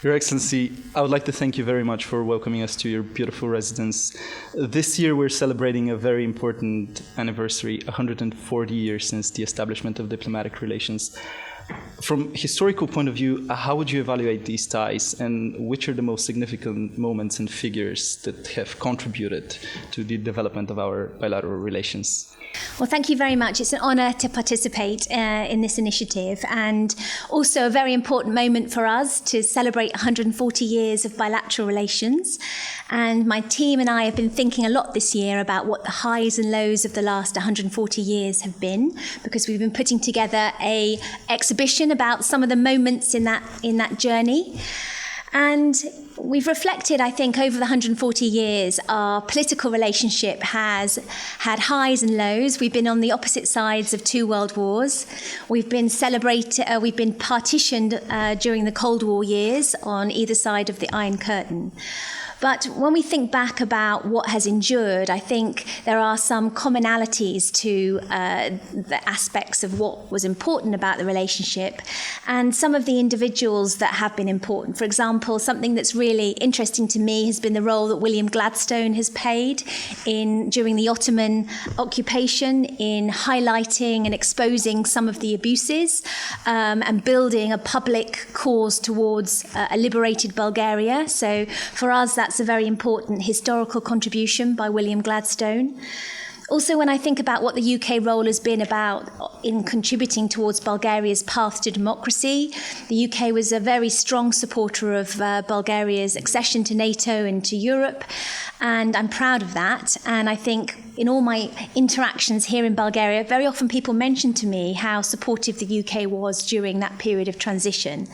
Your Excellency, I would like to thank you very much for welcoming us to your beautiful residence. This year we're celebrating a very important anniversary, 140 years since the establishment of diplomatic relations. From a historical point of view, how would you evaluate these ties, and which are the most significant moments and figures that have contributed to the development of our bilateral relations? Well, thank you very much. It's an honour to participate in this initiative, and also a very important moment for us to celebrate 140 years of bilateral relations. And my team and I have been thinking a lot this year about what the highs and lows of the last 140 years have been, because we've been putting together an exhibition about some of the moments in that journey. And we've reflected, I think, over the 140 years, our political relationship has had highs and lows. We've been on the opposite sides of two world wars. We've been partitioned during the Cold War years on either side of the Iron Curtain. But when we think back about what has endured, I think there are some commonalities to the aspects of what was important about the relationship and some of the individuals that have been important. For example, something that's really interesting to me has been the role that William Gladstone has played during the Ottoman occupation in highlighting and exposing some of the abuses and building a public cause towards a liberated Bulgaria. So for us, that's a very important historical contribution by William Gladstone. Also, when I think about what the UK role has been about in contributing towards Bulgaria's path to democracy, the UK was a very strong supporter of Bulgaria's accession to NATO and to Europe, and I'm proud of that. And I think in all my interactions here in Bulgaria, very often people mention to me how supportive the UK was during that period of transition.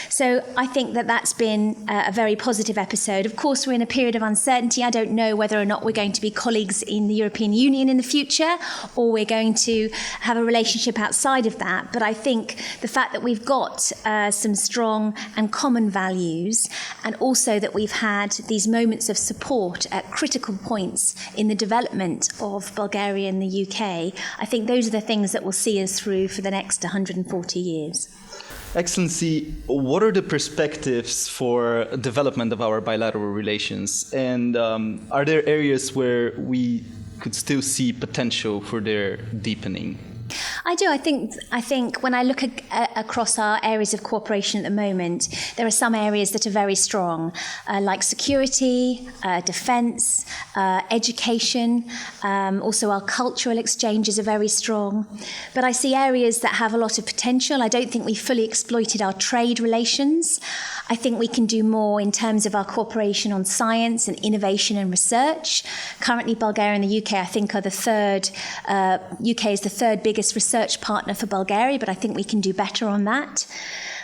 So I think that that's been a very positive episode. Of course, we're in a period of uncertainty. I don't know whether or not we're going to be colleagues in the European Union in the future, or we're going to have a relationship outside of that. But I think the fact that we've got some strong and common values, and also that we've had these moments of support at critical points in the development of Bulgaria and the UK, I think those are the things that will see us through for the next 140 years. Excellency, what are the perspectives for development of our bilateral relations? And are there areas where we could still see potential for their deepening? I do. I think when I look across our areas of cooperation at the moment, there are some areas that are very strong, like security, defence, education. Also, our cultural exchanges are very strong. But I see areas that have a lot of potential. I don't think we've fully exploited our trade relations. I think we can do more in terms of our cooperation on science and innovation and research. Currently, Bulgaria and the UK, I think, are the third. UK is the third biggest research partner for Bulgaria, but I think we can do better on that.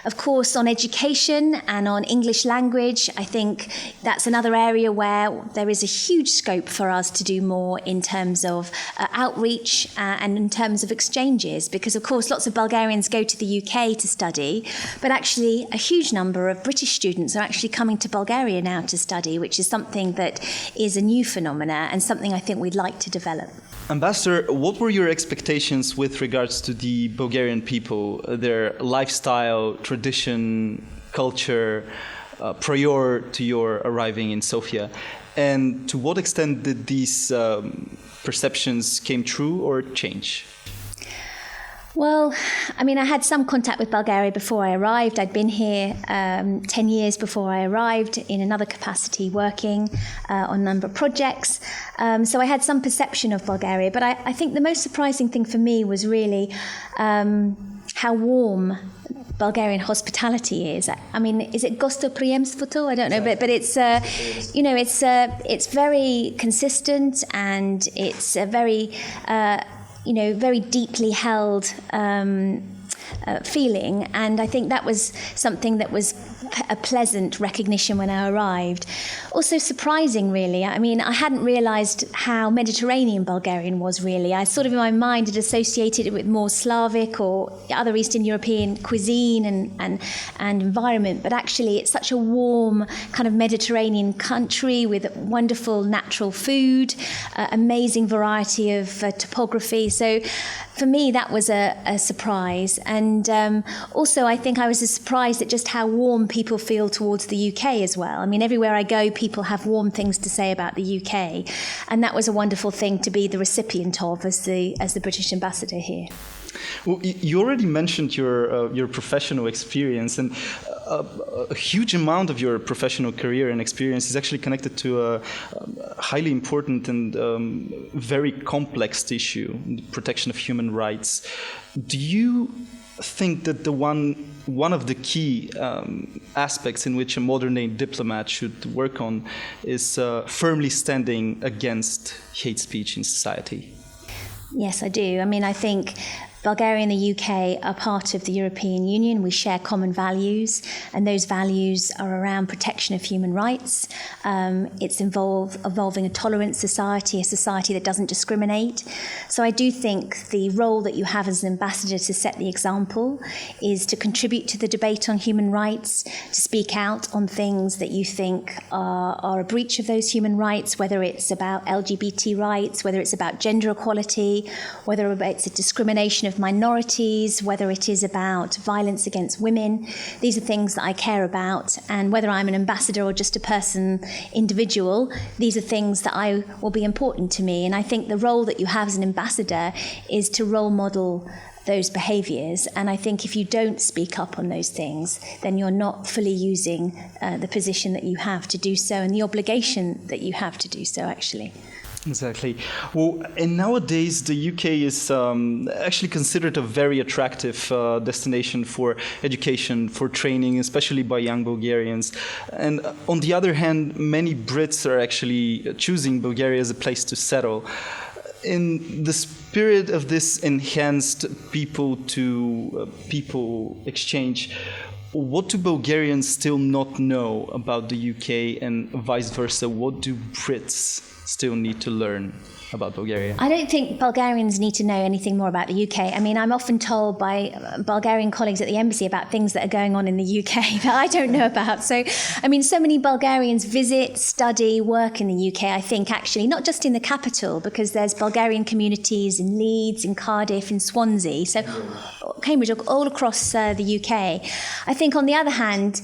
Of course, on education and on English language, I think that's another area where there is a huge scope for us to do more in terms of outreach and in terms of exchanges, because of course lots of Bulgarians go to the UK to study, but actually a huge number of British students are actually coming to Bulgaria now to study, which is something that is a new phenomena and something I think we'd like to develop. Ambassador, what were your expectations with regards to the Bulgarian people, their lifestyle, tradition, culture, prior to your arriving in Sofia? And to what extent did these perceptions came true or change? Well, I mean, I had some contact with Bulgaria before I arrived. I'd been here 10 years before I arrived in another capacity working on a number of projects. So I had some perception of Bulgaria. But I think the most surprising thing for me was really how warm Bulgarian hospitality is. I mean, is it gostopриемството? I don't know, but it's it's very consistent, and it's a very very deeply held feeling, and I think that was something that was a pleasant recognition when I arrived. Also surprising, really. I mean, I hadn't realised how Mediterranean Bulgarian was, really. I sort of in my mind had associated it with more Slavic or other Eastern European cuisine and environment, but actually it's such a warm kind of Mediterranean country with wonderful natural food, amazing variety of topography. So for me, that was a surprise. And also, I think I was surprised at just how warm people feel towards the UK as well. I mean, everywhere I go, people have warm things to say about the UK. And that was a wonderful thing to be the recipient of as the British ambassador here. Well, you already mentioned your professional experience, and a huge amount of your professional career and experience is actually connected to a highly important and very complex issue, the protection of human rights. Do you think that one of the key aspects in which a modern-day diplomat should work on is firmly standing against hate speech in society? Yes, I do. I mean, I think Bulgaria and the UK are part of the European Union. We share common values, and those values are around protection of human rights. It's involving a tolerant society, a society that doesn't discriminate. So I do think the role that you have as an ambassador to set the example is to contribute to the debate on human rights, to speak out on things that you think are a breach of those human rights, whether it's about LGBT rights, whether it's about gender equality, whether it's a discrimination of minorities, whether it is about violence against women. These are things that I care about, and whether I'm an ambassador or just a person, individual, these are things that will be important to me. And I think the role that you have as an ambassador is to role model those behaviours, and I think if you don't speak up on those things, then you're not fully using the position that you have to do so and the obligation that you have to do so, actually. Exactly. Well, and nowadays the UK is actually considered a very attractive destination for education, for training, especially by young Bulgarians. And on the other hand, many Brits are actually choosing Bulgaria as a place to settle. In the spirit of this enhanced people-to-people exchange, what do Bulgarians still not know about the UK, and vice versa? What do Brits still need to learn about Bulgaria? I don't think Bulgarians need to know anything more about the UK. I mean, I'm often told by Bulgarian colleagues at the embassy about things that are going on in the UK that I don't know about. So, I mean, so many Bulgarians visit, study, work in the UK, I think, actually, not just in the capital, because there's Bulgarian communities in Leeds, in Cardiff, in Swansea, so Cambridge, all across the UK. I think, on the other hand,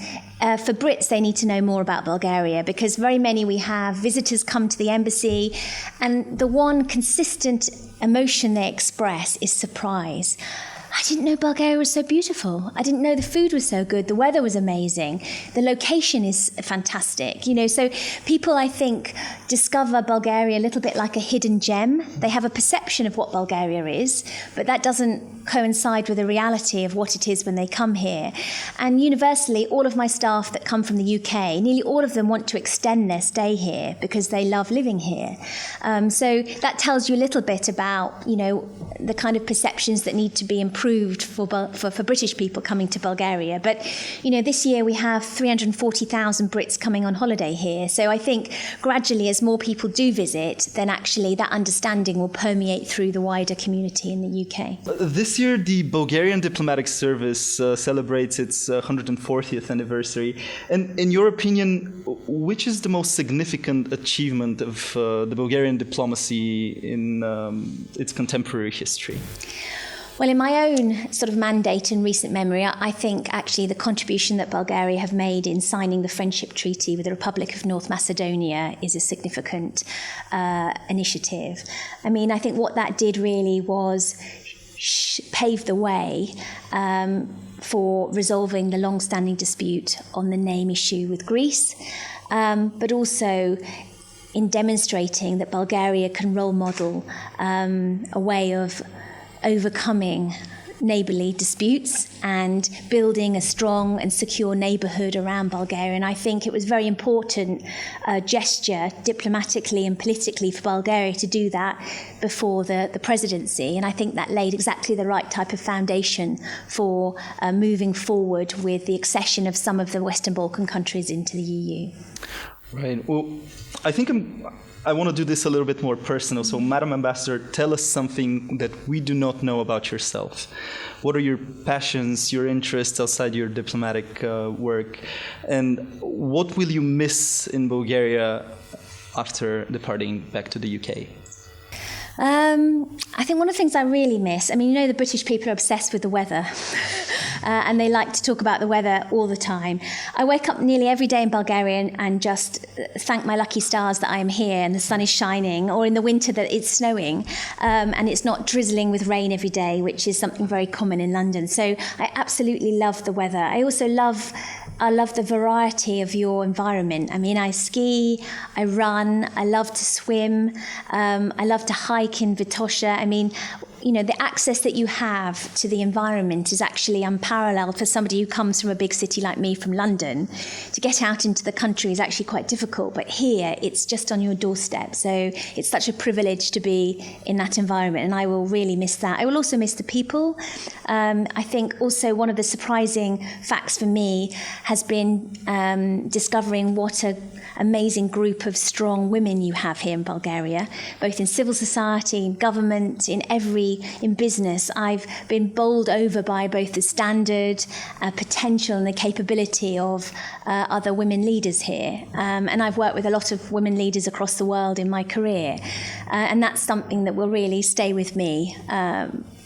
for Brits, they need to know more about Bulgaria, because very many we have visitors come to the embassy, and the one consistent emotion they express is surprise. I didn't know Bulgaria was so beautiful. I didn't know the food was so good. The weather was amazing. The location is fantastic. You know, so people, I think, discover Bulgaria a little bit like a hidden gem. They have a perception of what Bulgaria is, but that doesn't coincide with the reality of what it is when they come here. And universally, all of my staff that come from the UK, nearly all of them want to extend their stay here because they love living here. So that tells you a little bit about, you know, the kind of perceptions that need to be improved for British people coming to Bulgaria. But, you know, this year we have 340,000 Brits coming on holiday here. So I think gradually, as more people do visit, then actually that understanding will permeate through the wider community in the UK. This year, the Bulgarian Diplomatic Service celebrates its 140th anniversary. And in your opinion, which is the most significant achievement of the Bulgarian diplomacy in its contemporary history? Well, in my own sort of mandate in recent memory, I think actually the contribution that Bulgaria have made in signing the Friendship Treaty with the Republic of North Macedonia is a significant initiative. I mean, I think what that did really was pave the way for resolving the long-standing dispute on the name issue with Greece, but also in demonstrating that Bulgaria can role model a way of overcoming neighbourly disputes and building a strong and secure neighbourhood around Bulgaria. And I think it was very important gesture diplomatically and politically for Bulgaria to do that before the presidency. And I think that laid exactly the right type of foundation for moving forward with the accession of some of the Western Balkan countries into the EU. Right. Well, I think I want to do this a little bit more personal. So, Madam Ambassador, tell us something that we do not know about yourself. What are your passions, your interests outside your diplomatic work? And what will you miss in Bulgaria after departing back to the UK? I think one of the things I really miss, I mean, you know, the British people are obsessed with the weather and they like to talk about the weather all the time. I wake up nearly every day in Bulgaria and just thank my lucky stars that I am here and the sun is shining, or in the winter that it's snowing and it's not drizzling with rain every day, which is something very common in London. So I absolutely love the weather. I also love the variety of your environment. I mean, I ski, I run, I love to swim, I love to hike in Vitosha. I mean, you know, the access that you have to the environment is actually unparalleled for somebody who comes from a big city like me from London. To get out into the country is actually quite difficult, but here it's just on your doorstep. So it's such a privilege to be in that environment, and I will really miss that. I will also miss the people. I think also one of the surprising facts for me has been discovering what an amazing group of strong women you have here in Bulgaria, both in civil society, in government, in business. I've been bowled over by both the standard, potential and the capability of other women leaders here. And I've worked with a lot of women leaders across the world in my career. And that's something that will really stay with me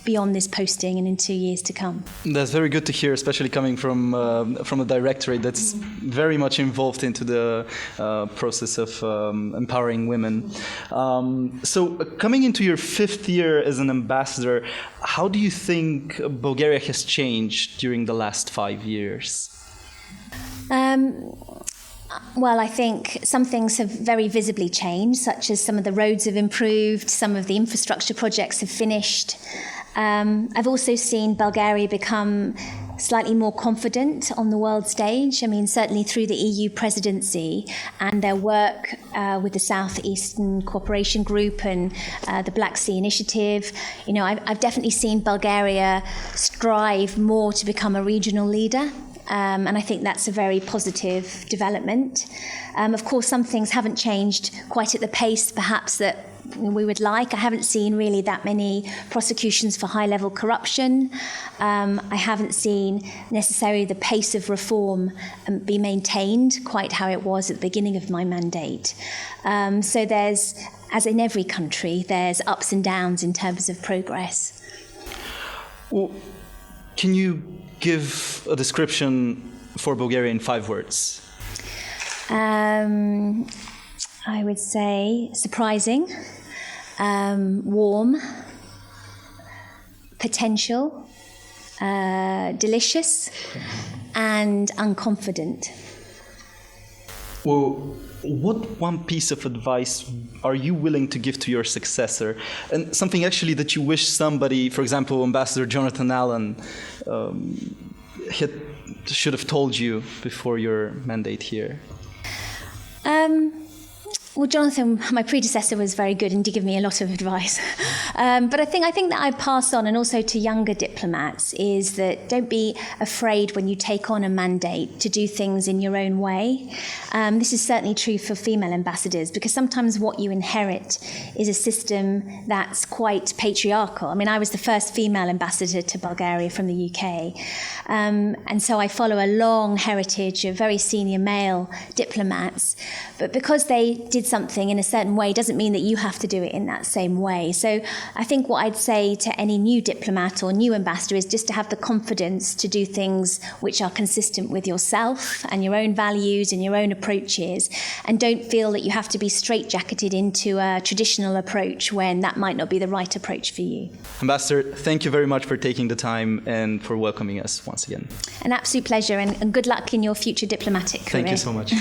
beyond this posting and in 2 years to come. That's very good to hear, especially coming from a directorate that's very much involved into the process of empowering women. So coming into your 5th year as an ambassador, how do you think Bulgaria has changed during the last 5 years? Well, I think some things have very visibly changed, such as some of the roads have improved, some of the infrastructure projects have finished. I've also seen Bulgaria become slightly more confident on the world stage. I mean, certainly through the EU presidency and their work with the Southeastern Cooperation Group and the Black Sea Initiative. You know, I've definitely seen Bulgaria strive more to become a regional leader. And I think that's a very positive development. Of course, some things haven't changed quite at the pace, perhaps, that we would like. I haven't seen really that many prosecutions for high-level corruption. I haven't seen necessarily the pace of reform be maintained quite how it was at the beginning of my mandate. So there's, as in every country, there's ups and downs in terms of progress. Well, can you give a description for Bulgaria in 5 words? I would say surprising, warm, potential, delicious, and unconfident. Well, what one piece of advice are you willing to give to your successor? And something actually that you wish somebody, for example, Ambassador Jonathan Allen, should have told you before your mandate here? Well, Jonathan, my predecessor, was very good and did give me a lot of advice. But I think that I pass on, and also to younger diplomats, is that don't be afraid when you take on a mandate to do things in your own way. This is certainly true for female ambassadors, because sometimes what you inherit is a system that's quite patriarchal. I mean, I was the first female ambassador to Bulgaria from the UK. And so I follow a long heritage of very senior male diplomats. But because they did something in a certain way doesn't mean that you have to do it in that same way. So I think what I'd say to any new diplomat or new ambassador is just to have the confidence to do things which are consistent with yourself and your own values and your own approaches, and don't feel that you have to be straitjacketed into a traditional approach when that might not be the right approach for you. Ambassador, thank you very much for taking the time and for welcoming us once again. An absolute pleasure, and good luck in your future diplomatic career. Thank you so much.